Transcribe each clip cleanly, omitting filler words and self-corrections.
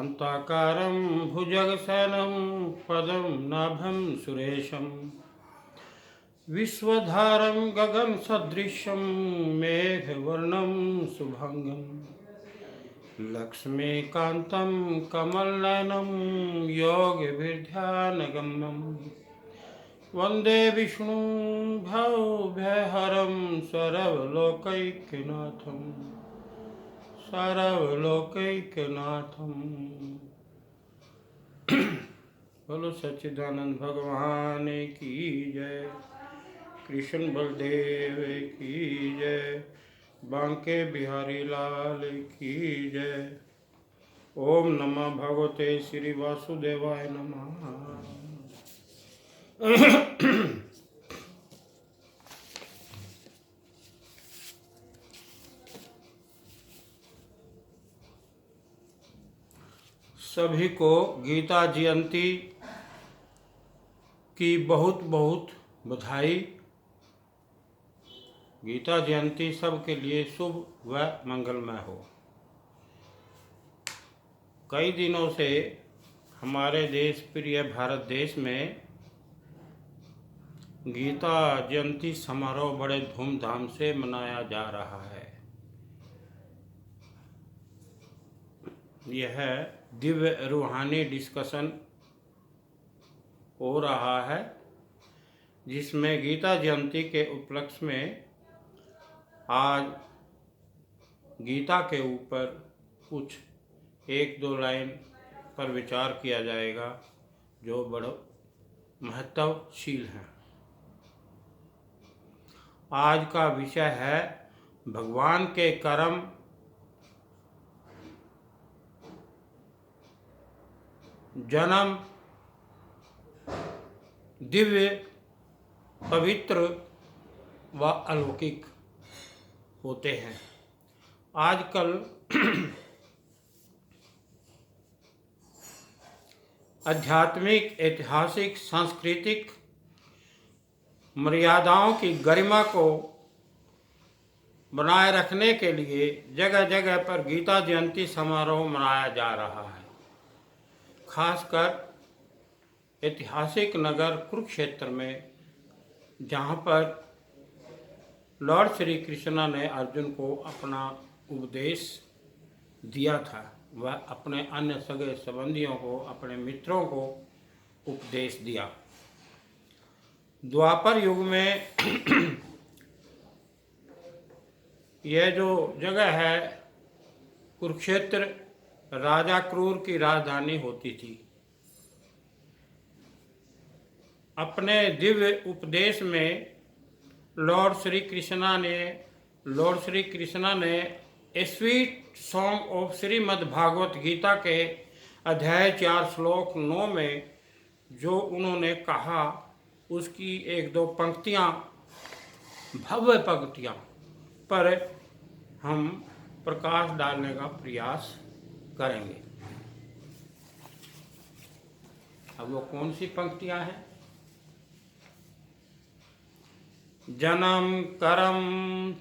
शान्ताकारं भुजगशयनं पदं नाभं सुरेशं विश्वधारं गगनसदृशं मेघवर्णं शुभंगं लक्ष्मीकान्तं कमलनयनं योगिभिर्ध्यानगम्यं वन्दे विष्णु भवभयहरं सर्वलोकैकनाथं सर्वलोकैकनाथं। बोलो सच्चिदानंद भगवान की जय, कृष्ण बलदेव की जय, बांके बिहारी लाल की जय। ओम नमः भगवते श्री वासुदेवाय नमः। सभी को गीता जयंती की बहुत बहुत बधाई। गीता जयंती सबके लिए शुभ व मंगलमय हो। कई दिनों से हमारे देश प्रिय भारत देश में गीता जयंती समारोह बड़े धूमधाम से मनाया जा रहा है। यह दिव्य रूहानी डिस्कशन हो रहा है, जिसमें गीता जयंती के उपलक्ष्य में आज गीता के ऊपर कुछ एक दो लाइन पर विचार किया जाएगा जो बड़ा महत्वशील है। आज का विषय है भगवान के कर्म जन्म दिव्य पवित्र व अलौकिक होते हैं। आजकल आध्यात्मिक, ऐतिहासिक, सांस्कृतिक मर्यादाओं की गरिमा को बनाए रखने के लिए जगह जगह पर गीता जयंती समारोह मनाया जा रहा है। खासकर ऐतिहासिक नगर कुरुक्षेत्र में, जहाँ पर लॉर्ड श्री कृष्ण ने अर्जुन को अपना उपदेश दिया था, वह अपने अन्य सगे संबंधियों को, अपने मित्रों को उपदेश दिया। द्वापर युग में यह जो जगह है कुरुक्षेत्र राजा क्रूर की राजधानी होती थी। अपने दिव्य उपदेश में लॉर्ड श्री कृष्णा ने a sweet song of Shrimad Bhagavad Gita के अध्याय 4 श्लोक 9 में जो उन्होंने कहा, उसकी एक दो पंक्तियाँ, भव्य पंक्तियाँ पर हम प्रकाश डालने का प्रयास करेंगे। अब वो कौन सी पंक्तियां हैं? जन्म करम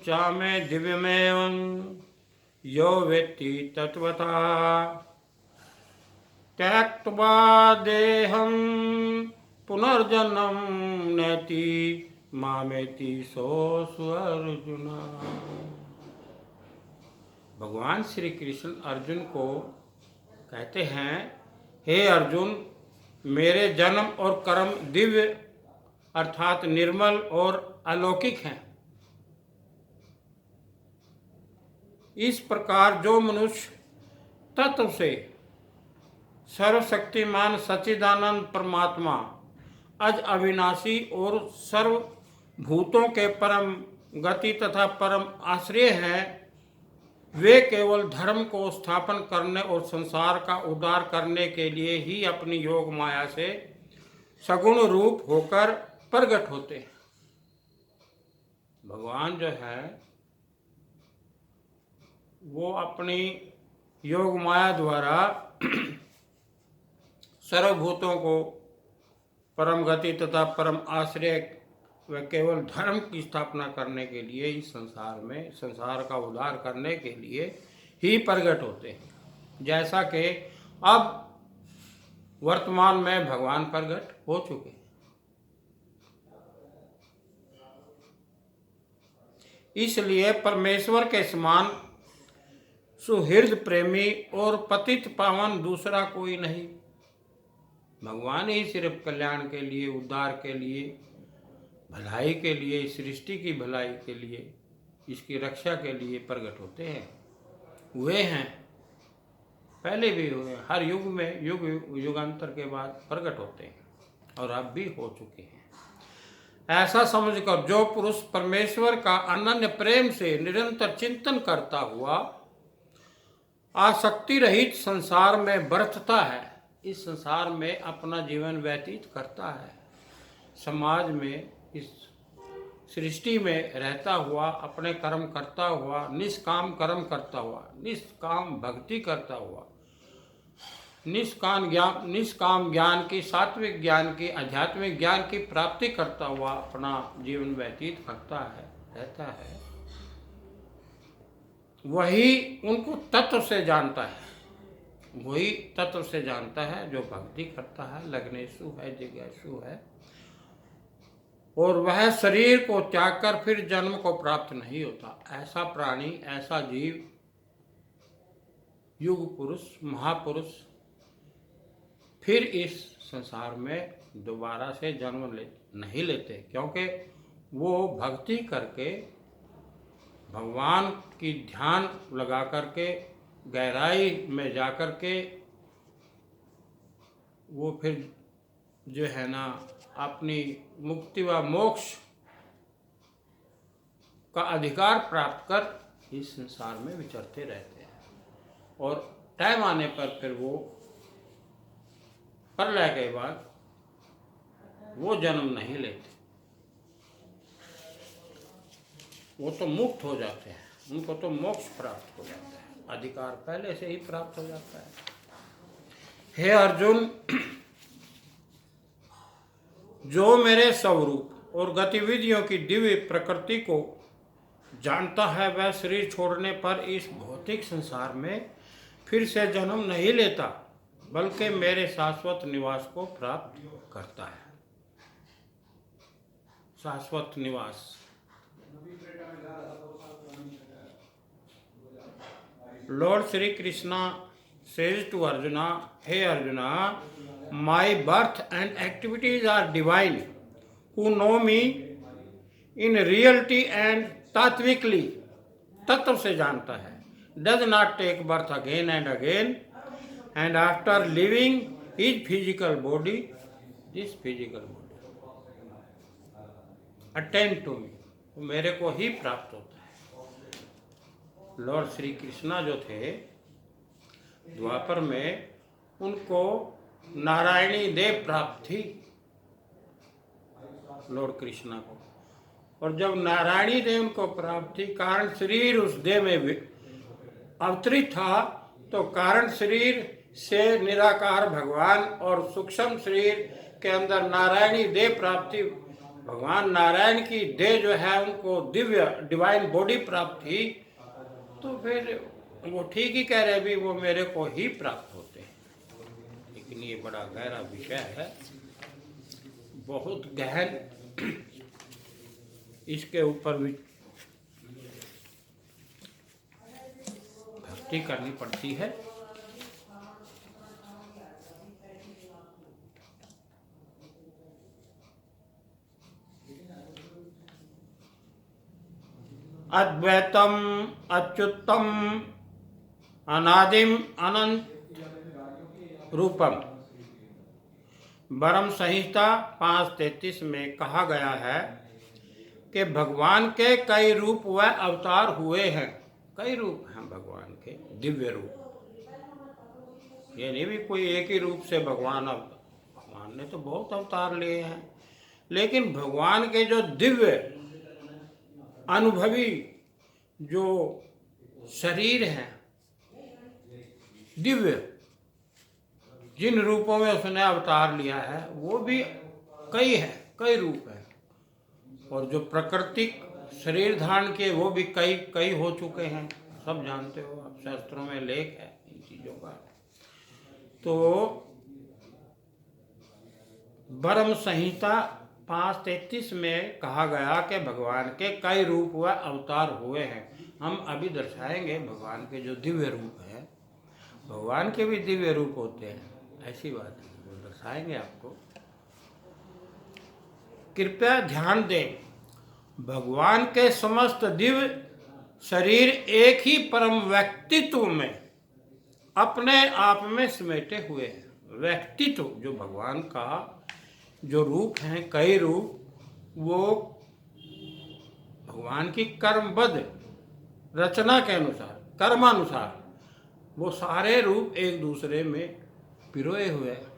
चामे दिव्यमेवं यो वेत्ति तत्वता त्यक्त्वा देहं पुनर्जन्म नेति मामेति सोऽसु अर्जुन। भगवान श्री कृष्ण अर्जुन को कहते हैं, हे अर्जुन, मेरे जन्म और कर्म दिव्य अर्थात निर्मल और अलौकिक हैं। इस प्रकार जो मनुष्य तत्व से सर्वशक्तिमान सच्चिदानंद परमात्मा अज अविनाशी और सर्वभूतों के परम गति तथा परम आश्रय है, वे केवल धर्म को स्थापन करने और संसार का उद्धार करने के लिए ही अपनी योग माया से सगुण रूप होकर प्रकट होते हैं। भगवान जो है वो अपनी योग माया द्वारा सर्वभूतों को परम गति तथा परम आश्रय व केवल धर्म की स्थापना करने के लिए ही संसार का उद्धार करने के लिए ही प्रकट होते हैं। जैसा कि अब वर्तमान में भगवान प्रकट हो चुके हैं। इसलिए परमेश्वर के समान सुहृद प्रेमी और पतित पावन दूसरा कोई नहीं। भगवान ही सिर्फ कल्याण के लिए, उद्धार के लिए, भलाई के लिए, सृष्टि की भलाई के लिए, इसकी रक्षा के लिए प्रकट होते हैं, हुए हैं, पहले भी हुए, हर युग में, युगांतर के बाद प्रकट होते हैं और अब भी हो चुके हैं। ऐसा समझकर जो पुरुष परमेश्वर का अनन्य प्रेम से निरंतर चिंतन करता हुआ आसक्ति रहित संसार में बरतता है, इस संसार में अपना जीवन व्यतीत करता है, समाज में, इस सृष्टि में रहता हुआ, अपने कर्म करता हुआ, निष्काम कर्म करता हुआ, निष्काम भक्ति करता हुआ, निष्काम ज्ञान की, सात्विक ज्ञान की, आध्यात्मिक ज्ञान की प्राप्ति करता हुआ अपना जीवन व्यतीत करता है, रहता है, वही उनको तत्व से जानता है, वही तत्व से जानता है जो भक्ति करता है, लग्नेशु है, जिज्ञासु है, और वह शरीर को त्याग कर फिर जन्म को प्राप्त नहीं होता। ऐसा प्राणी, ऐसा जीव, युग पुरुष, महापुरुष फिर इस संसार में दोबारा से जन्म नहीं लेते, क्योंकि वो भक्ति करके, भगवान की ध्यान लगा करके, गहराई में जा कर के वो फिर जो है ना अपनी मुक्ति व मोक्ष का अधिकार प्राप्त कर इस संसार में विचरते रहते हैं, और टाइम आने पर फिर वो प्रलय के बाद वो जन्म नहीं लेते, वो तो मुक्त हो जाते हैं, उनको तो मोक्ष प्राप्त हो जाता है, अधिकार पहले से ही प्राप्त हो जाता है। हे अर्जुन, जो मेरे स्वरूप और गतिविधियों की दिव्य प्रकृति को जानता है, वह शरीर छोड़ने पर इस भौतिक संसार में फिर से जन्म नहीं लेता, बल्कि मेरे शाश्वत निवास को प्राप्त करता है। शाश्वत निवास, Lord Shri Krishna says to Arjuna, Hey Arjuna, my birth and activities are divine. Who know me in reality and tattvically, तत्व से जानता है, does not take birth again and again, and after leaving his physical body, this physical body, attend to me, मेरे को ही प्राप्त होता है। Lord Shri Krishna जो थे द्वापर में, उनको नारायणी देव प्राप्त थी, लॉर्ड कृष्णा को, और जब नारायणी देव उनको प्राप्त थी, कारण शरीर उस देह में अवतरित था, तो कारण शरीर से निराकार भगवान और सूक्ष्म शरीर के अंदर नारायणी देह प्राप्ति, भगवान नारायण की देह जो है उनको दिव्य डिवाइन बॉडी प्राप्त थी, तो फिर वो ठीक ही कह रहे भी वो मेरे को ही प्राप्त होते हैं। लेकिन ये बड़ा गहरा विषय है, बहुत गहन, इसके ऊपर भी भक्ति करनी पड़ती है। अद्वैतम अच्युतम अनादिम अनंत रूपम, ब्रह्म संहिता 5:33 में कहा गया है कि भगवान के कई रूप व अवतार हुए हैं। कई रूप हैं भगवान के, दिव्य रूप, ये नहीं भी कोई एक ही रूप से भगवान ने तो बहुत अवतार लिए हैं, लेकिन भगवान के जो दिव्य अनुभवी जो शरीर है, दिव्य जिन रूपों में उसने अवतार लिया है, वो भी कई है, कई रूप है, और जो प्राकृतिक शरीर धारण के वो भी कई हो चुके हैं, सब जानते हो आप, शास्त्रों में लेख है इन चीज़ों का। तो ब्रह्म संहिता 5:33 में कहा गया कि भगवान के कई रूप व अवतार हुए हैं। हम अभी दर्शाएंगे भगवान के जो दिव्य रूप है, भगवान के भी दिव्य रूप होते हैं, ऐसी बात है, वो दर्शाएंगे आपको। कृपया ध्यान दें, भगवान के समस्त दिव्य शरीर एक ही परम व्यक्तित्व में अपने आप में समेटे हुए हैं। व्यक्तित्व जो भगवान का जो रूप हैं, कई रूप, वो भगवान की कर्मबद्ध रचना के अनुसार, कर्मानुसार वो सारे रूप एक दूसरे में पिरोए हुए हैं।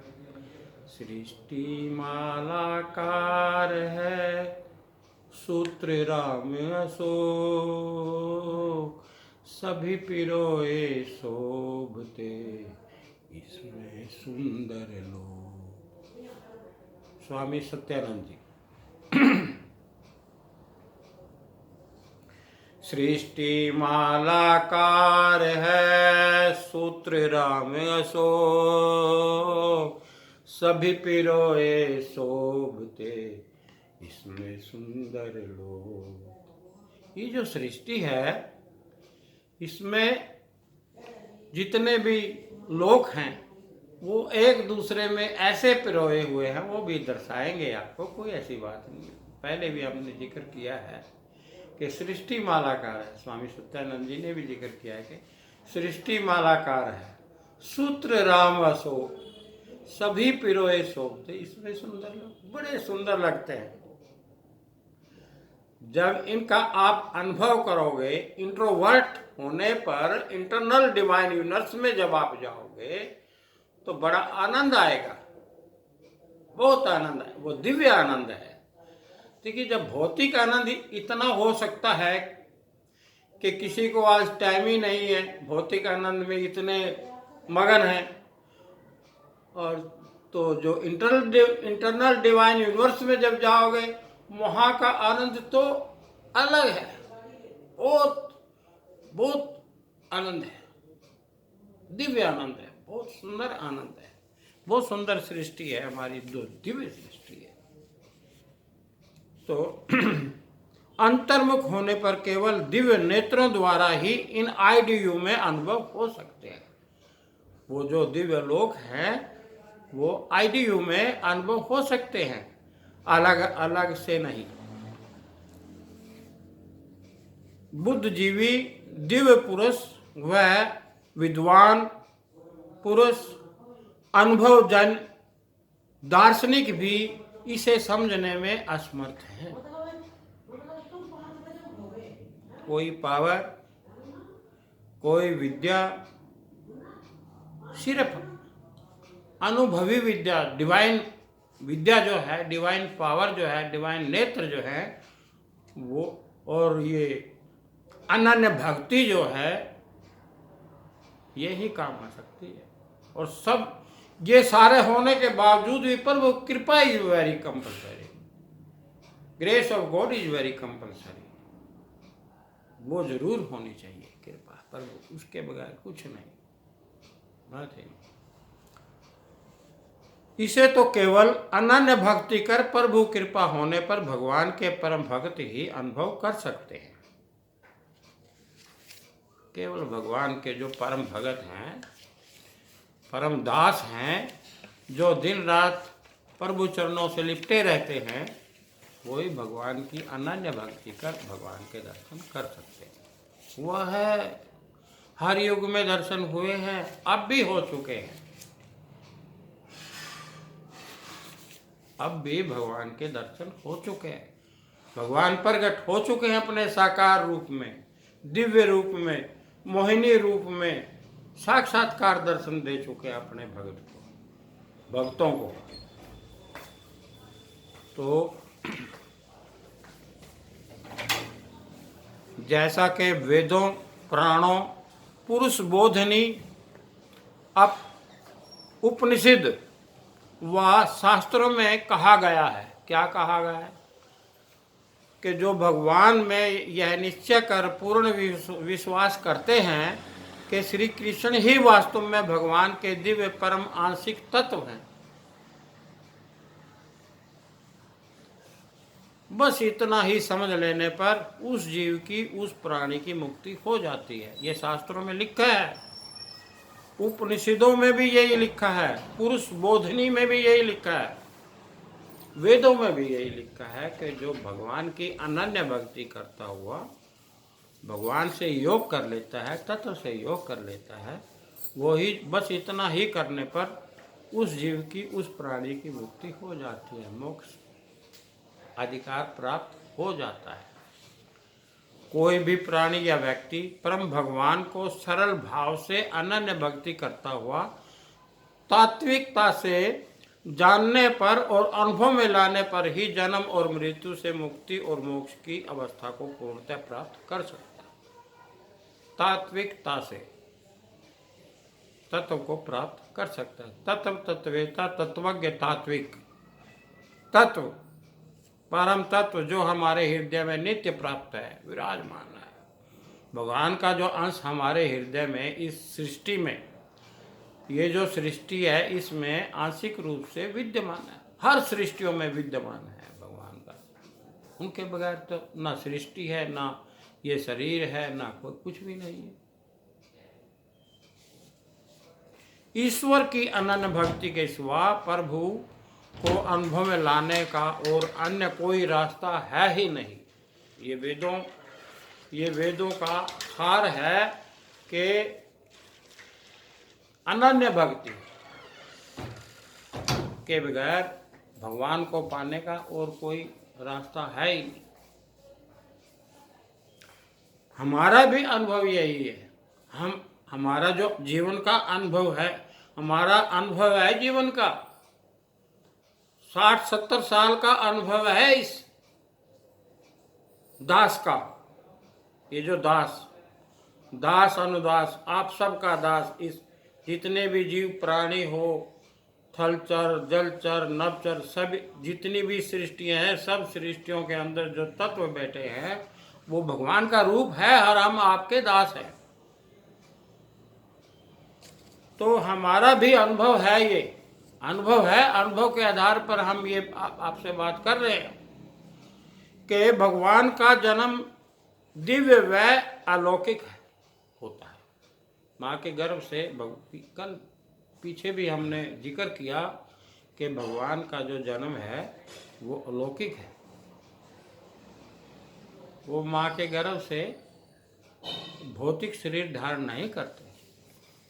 सृष्टि मालाकार है, सूत्र राम अशोक, सभी पिरोए शोभते, इसमें सुंदर लोग। स्वामी सत्यानंद जी। सृष्टि मालाकार है, सूत्र राम अशोक, सभी पिरोए शोभते, इसमें सुंदर लोग। ये जो सृष्टि है, इसमें जितने भी लोग हैं वो एक दूसरे में ऐसे पिरोए हुए हैं, वो भी दर्शाएंगे आपको, कोई ऐसी बात नहीं है। पहले भी हमने जिक्र किया है कि सृष्टि मालाकार है। स्वामी सत्यानंद जी ने भी जिक्र किया है कि सृष्टि मालाकार है, सूत्र राम अशोक, सभी पिरोए शोभते, इसमें सुंदर लोग। बड़े सुंदर लगते हैं जब इनका आप अनुभव करोगे। इंट्रोवर्ट होने पर इंटरनल डिवाइन यूनिवर्स में जब आप जाओगे तो बड़ा आनंद आएगा, बहुत आनंद है, वो दिव्य आनंद है। देखिए, जब भौतिक आनंद इतना हो सकता है कि किसी को आज टाइम ही नहीं है, भौतिक आनंद में इतने मगन है, और तो जो इंटरनल डिवाइन यूनिवर्स में जब जाओगे वहाँ का आनंद तो अलग है, बहुत बहुत आनंद है, दिव्य आनंद है, बहुत सुंदर आनंद है, बहुत सुंदर सृष्टि है हमारी, जो दिव्य सृष्टि है। तो अंतर्मुख होने पर केवल दिव्य नेत्रों द्वारा ही इन आईडीयू में अनुभव हो सकते हैं। वो जो दिव्य लोक हैं वो आईडीयू में अनुभव हो सकते हैं, अलग अलग से नहीं। बुद्धिजीवी दिव्य पुरुष व विद्वान पुरुष, अनुभवजन दार्शनिक भी इसे समझने में असमर्थ है। कोई पावर, कोई विद्या, सिर्फ अनुभवी विद्या, डिवाइन विद्या जो है, डिवाइन पावर जो है, डिवाइन नेत्र जो है वो, और ये अनन्य भक्ति जो है, ये ही काम आ सकती है। और सब ये सारे होने के बावजूद भी पर वो कृपा is very compulsory, grace of God is very compulsory. वो जरूर होनी चाहिए कृपा, पर उसके बगैर कुछ नहीं, बात है। इसे तो केवल अनन्य भक्ति कर प्रभु कृपा होने पर भगवान के परम भक्त ही अनुभव कर सकते हैं। केवल भगवान के जो परम भगत हैं, परम दास हैं, जो दिन रात प्रभु चरणों से लिपटे रहते हैं, वही भगवान की अनन्य भक्ति कर भगवान के दर्शन कर सकते हैं। वह है हर युग में दर्शन हुए हैं, अब भी हो चुके हैं, अब भी भगवान के दर्शन हो चुके हैं। भगवान प्रकट हो चुके हैं अपने साकार रूप में, दिव्य रूप में, मोहिनी रूप में, साक्षात्कार दर्शन दे चुके हैं अपने भगत को, भक्तों को। तो जैसा कि वेदों, पुराणों, पुरुष बोधनी, अब उपनिषद व शास्त्रों में कहा गया है, क्या कहा गया है कि जो भगवान में यह निश्चय कर पूर्ण विश्वास करते हैं कि श्री कृष्ण ही वास्तव में भगवान के दिव्य परम आंशिक तत्व हैं। बस इतना ही समझ लेने पर उस जीव की, उस प्राणी की मुक्ति हो जाती है। ये शास्त्रों में लिखा है, उपनिषदों में भी यही लिखा है, पुरुष बोधनी में भी यही लिखा है, वेदों में भी यही लिखा है कि जो भगवान की अनन्य भक्ति करता हुआ भगवान से योग कर लेता है, तत्व से योग कर लेता है, वो ही, बस इतना ही करने पर उस जीव की, उस प्राणी की मुक्ति हो जाती है, मोक्ष अधिकार प्राप्त हो जाता है। कोई भी प्राणी या व्यक्ति परम भगवान को सरल भाव से अनन्य भक्ति करता हुआ तात्विकता से जानने पर और अनुभव में लाने पर ही जन्म और मृत्यु से मुक्ति और मोक्ष की अवस्था को पूर्णतः प्राप्त कर सकता है। तात्विकता से तत्व को प्राप्त कर सकता है। तत्व तत्वेता, तत्वज्ञ, तात्विक तत्व, परम तत्व जो हमारे हृदय में नित्य प्राप्त है, विराजमान है। भगवान का जो अंश हमारे हृदय में, इस सृष्टि में, ये जो सृष्टि है इसमें आंशिक रूप से विद्यमान है, हर सृष्टियों में विद्यमान है भगवान का। उनके बगैर तो ना सृष्टि है, ना ये शरीर है, ना कोई कुछ भी नहीं है। ईश्वर की अनन्य भक्ति के सिवा प्रभु को अनुभव में लाने का और अन्य कोई रास्ता है ही नहीं। ये वेदों का सार है कि अनन्य भक्ति के बगैर भगवान को पाने का और कोई रास्ता है ही नहीं। हमारा भी अनुभव यही है। हमारा जो जीवन का अनुभव है, हमारा अनुभव है जीवन का, 60-70 साल का अनुभव है इस दास का। ये जो दास अनुदास, आप सबका दास, इस जितने भी जीव प्राणी हो, थलचर, जलचर, नभचर, सब जितनी भी सृष्टियां हैं, सब सृष्टियों के अंदर जो तत्व बैठे हैं वो भगवान का रूप है और हम आपके दास हैं। तो हमारा भी अनुभव है, ये अनुभव है। अनुभव के आधार पर हम ये आपसे बात कर रहे हैं कि भगवान का जन्म दिव्य व अलौकिक होता है। माँ के गर्भ से कल पीछे भी हमने जिक्र किया कि भगवान का जो जन्म है वो अलौकिक है। वो माँ के गर्भ से भौतिक शरीर धारण नहीं करते।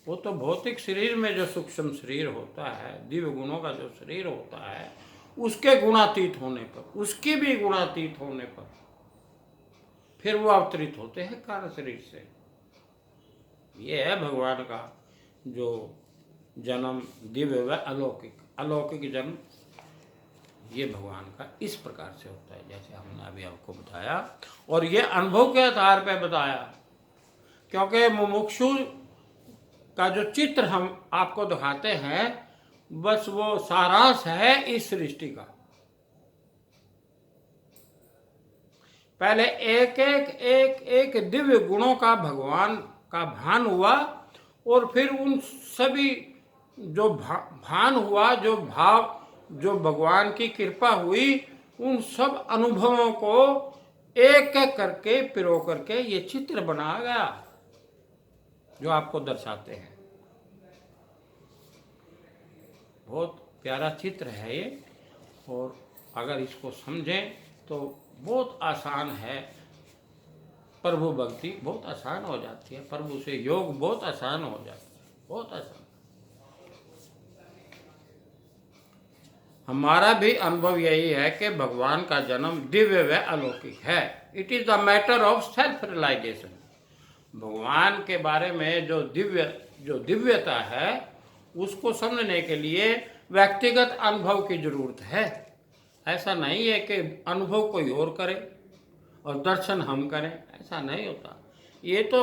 वो तो भौतिक शरीर में जो सूक्ष्म शरीर होता है, दिव्य गुणों का जो शरीर होता है, उसके गुणातीत होने पर, उसके भी गुणातीत होने पर फिर वो अवतरित होते हैं कारण शरीर से। ये है भगवान का जो जन्म दिव्य व अलौकिक जन्म, ये भगवान का इस प्रकार से होता है जैसे हमने अभी आपको बताया, और ये अनुभव के आधार पर बताया। क्योंकि मुमुक्षु का जो चित्र हम आपको दिखाते हैं, बस वो सारांश है इस सृष्टि का। पहले एक दिव्य गुणों का भगवान का भान हुआ, और फिर उन सभी जो भान हुआ, जो भाव, जो भगवान की कृपा हुई, उन सब अनुभवों को एक एक करके पिरो करके ये चित्र बनाया गया जो आपको दर्शाते हैं। बहुत प्यारा चित्र है ये, और अगर इसको समझें तो बहुत आसान है। प्रभु भक्ति बहुत आसान हो जाती है, प्रभु से योग बहुत आसान हो जाता है, बहुत आसान। हमारा भी अनुभव यही है कि भगवान का जन्म दिव्य व अलौकिक है। It is the matter of self realisation. भगवान के बारे में जो दिव्यता है, उसको समझने के लिए व्यक्तिगत अनुभव की जरूरत है। ऐसा नहीं है कि अनुभव कोई और करे और दर्शन हम करें, ऐसा नहीं होता। ये तो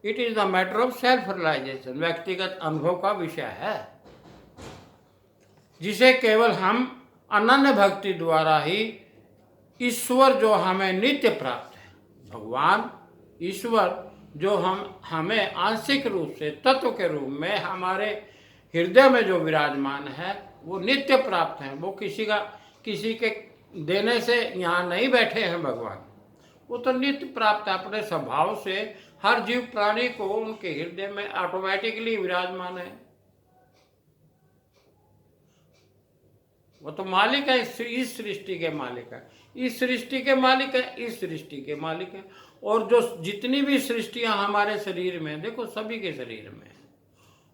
it is the matter of self realisation, व्यक्तिगत अनुभव का विषय है, जिसे केवल हम अनन्य भक्ति द्वारा ही ईश्वर जो हमें नित्य प्राप्त है, भगवान ईश्वर जो हमें आंशिक रूप से तत्व के रूप में हमारे हृदय में जो विराजमान है वो नित्य प्राप्त है। वो किसी के देने से यहाँ नहीं बैठे हैं भगवान, वो तो नित्य प्राप्त है। अपने स्वभाव से हर जीव प्राणी को उनके हृदय में ऑटोमेटिकली विराजमान है। वो तो मालिक है, इस सृष्टि के मालिक है, इस सृष्टि के मालिक है, इस सृष्टि के मालिक है। और जो जितनी भी सृष्टियां हमारे शरीर में, देखो सभी के शरीर में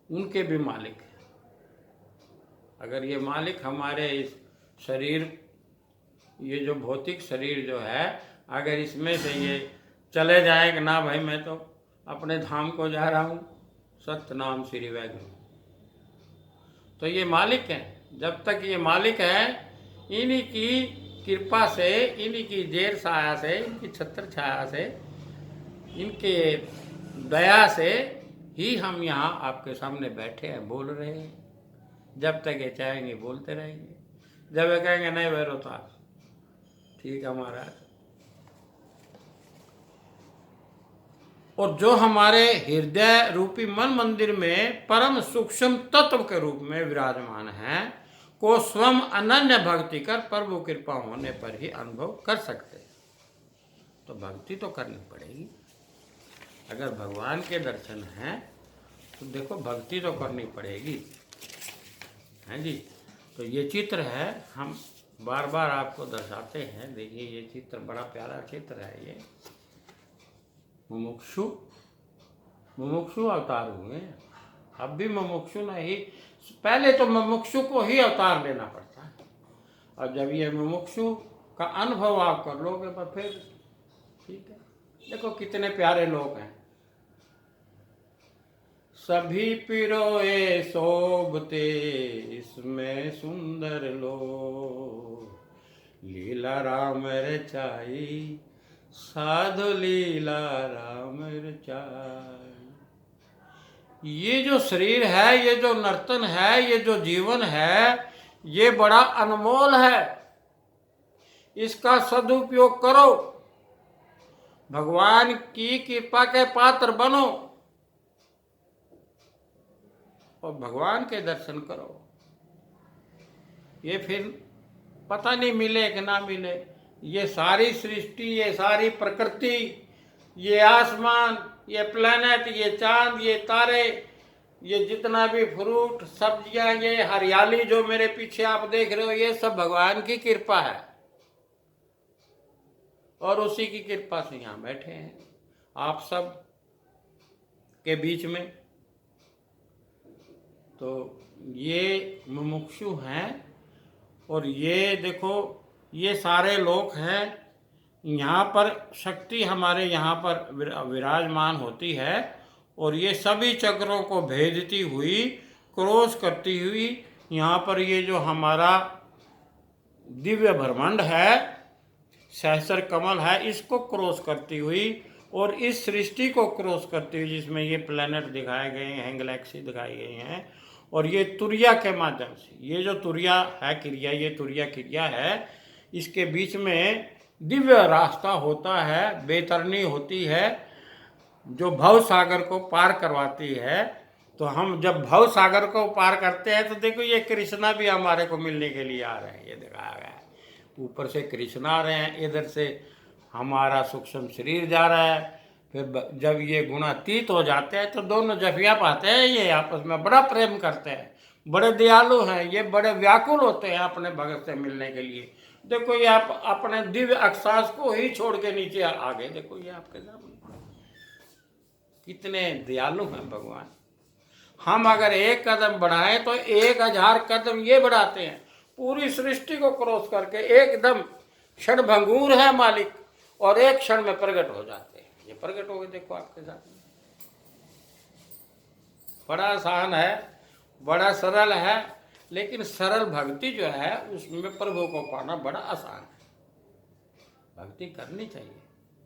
उनके भी मालिक है। अगर ये मालिक हमारे इस शरीर, ये जो भौतिक शरीर जो है, अगर इसमें से ये चले जाए कि ना भाई मैं तो अपने धाम को जा रहा हूँ, सतनाम श्री वाहिगुरु, तो ये मालिक है। जब तक ये मालिक है, इन्हीं की कृपा से, इन्हीं की जेर साया से, इनकी छत्र छाया से, इनके दया से ही हम यहाँ आपके सामने बैठे हैं, बोल रहे हैं। जब तक ये चाहेंगे बोलते रहेंगे, जब ये कहेंगे नहीं भैरव ताज, ठीक है महाराज। और जो हमारे हृदय रूपी मन मंदिर में परम सूक्ष्म तत्व के रूप में विराजमान है, को स्वयं अनन्य भक्ति कर प्रभु कृपा होने पर ही अनुभव कर सकते हैं। तो भक्ति तो करनी पड़ेगी। अगर भगवान के दर्शन हैं तो देखो भक्ति तो करनी पड़ेगी, हैं जी। तो ये चित्र है, हम बार बार आपको दर्शाते हैं। देखिए ये चित्र बड़ा प्यारा चित्र है। ये मुमुक्षु अवतार हुए। अब भी मुमुक्षु नहीं, पहले तो मुमुक्षु को ही अवतार लेना पड़ता है। और जब ये मुमुक्षु का अनुभव आप कर लोगे तो फिर ठीक है। देखो कितने प्यारे लोग हैं। सभी पिरोए शोभते इसमें सुंदर लोग, लीला राम रचाई साधु लीला राम रचाई। ये जो शरीर है, ये जो नर्तन है, ये जो जीवन है, ये बड़ा अनमोल है। इसका सदुपयोग करो, भगवान की कृपा के पात्र बनो और भगवान के दर्शन करो। ये फिर पता नहीं मिले कि ना मिले, ये सारी सृष्टि, ये सारी प्रकृति, ये आसमान, ये प्लेनेट, ये चांद, ये तारे, ये जितना भी फ्रूट सब्जियां, ये हरियाली जो मेरे पीछे आप देख रहे हो, ये सब भगवान की कृपा है। और उसी की कृपा से यहाँ बैठे हैं आप सब के बीच में। तो ये मुमुक्षु हैं और ये देखो ये सारे लोग हैं। यहाँ पर शक्ति हमारे यहाँ पर विराजमान होती है और ये सभी चक्रों को भेदती हुई, क्रॉस करती हुई, यहाँ पर ये जो हमारा दिव्य ब्रह्मांड है, सहस्र कमल है, इसको क्रॉस करती हुई और इस सृष्टि को क्रॉस करती हुई, जिसमें ये प्लैनेट दिखाए गए हैं, गैलेक्सी दिखाई गई हैं, और ये तुरिया के माध्यम से, ये जो तुरिया है क्रिया, ये तुरिया क्रिया है, इसके बीच में दिव्य रास्ता होता है, बेतरनी होती है जो भव सागर को पार करवाती है। तो हम जब भव सागर को पार करते हैं तो देखो ये कृष्णा भी हमारे को मिलने के लिए आ रहे हैं। ये दिखाया गया है, ऊपर से कृष्ण आ रहे हैं, इधर से हमारा सूक्ष्म शरीर जा रहा है। फिर जब ये गुणातीत हो जाते हैं तो दोनों जफिया पाते हैं, ये आपस में बड़ा प्रेम करते हैं, बड़े दयालु हैं, ये बड़े व्याकुल होते हैं अपने भगत से मिलने के लिए। देखो ये आप अपने दिव्य अक्षांश को ही छोड़ के नीचे आ गए। देखो ये आपके सामने कितने दयालु हैं भगवान। हम अगर एक कदम बढ़ाएं तो 1000 कदम ये बढ़ाते हैं, पूरी सृष्टि को क्रॉस करके एकदम क्षणभंगुर है मालिक और एक क्षण में प्रकट हो जाते हैं। ये प्रकट हो गए देखो आपके सामने। बड़ा आसान है, बड़ा सरल है, लेकिन सरल भक्ति जो है उसमें प्रभु को पाना बड़ा आसान है। भक्ति करनी चाहिए।